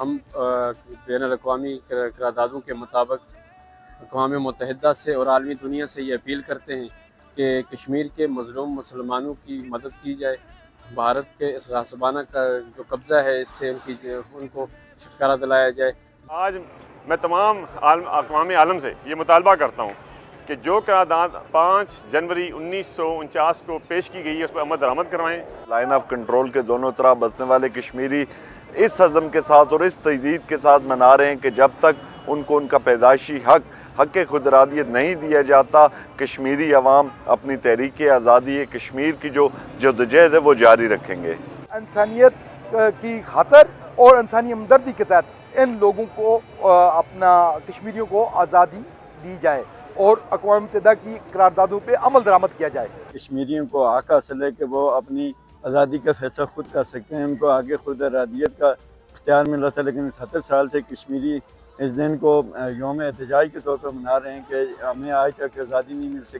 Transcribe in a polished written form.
ہم بین الاقوامی قراردادوں کے مطابق اقوام متحدہ سے اور عالمی دنیا سے یہ اپیل کرتے ہیں کہ کشمیر کے مظلوم مسلمانوں کی مدد کی جائے۔ بھارت کے اس غاصبانہ کا جو قبضہ ہے اس سے ان کو چھٹکارا دلایا جائے۔ آج میں تمام اقوام عالم سے یہ مطالبہ کرتا ہوں کہ جو قرارداد 5 جنوری 1949 کو پیش کی گئی ہے اس پر عمل درآمد کروائیں۔ لائن آف کنٹرول کے دونوں طرف بسنے والے کشمیری اس عزم کے ساتھ اور اس تجدید کے ساتھ منا رہے ہیں کہ جب تک ان کو ان کا پیدائشی حق خود ارادیت نہیں دیا جاتا، کشمیری عوام اپنی تحریک آزادی کشمیر کی جو جدوجہد ہے وہ جاری رکھیں گے۔ انسانیت کی خاطر اور انسانی ہمدردی کے تحت ان لوگوں کو اپنا کشمیریوں کو آزادی دی جائے اور اقوام متحدہ کی قراردادوں پہ عمل درآمد کیا جائے۔ کشمیریوں کو حق حاصل ہے کہ وہ اپنی آزادی کا فیصلہ خود کر سکتے ہیں، ان کو آگے خود ارادیت کا اختیار ملا تھا، لیکن 70 سال سے کشمیری اس دن کو یوم احتجاج کے طور پر منا رہے ہیں کہ ہمیں آج تک آزادی نہیں مل سکی۔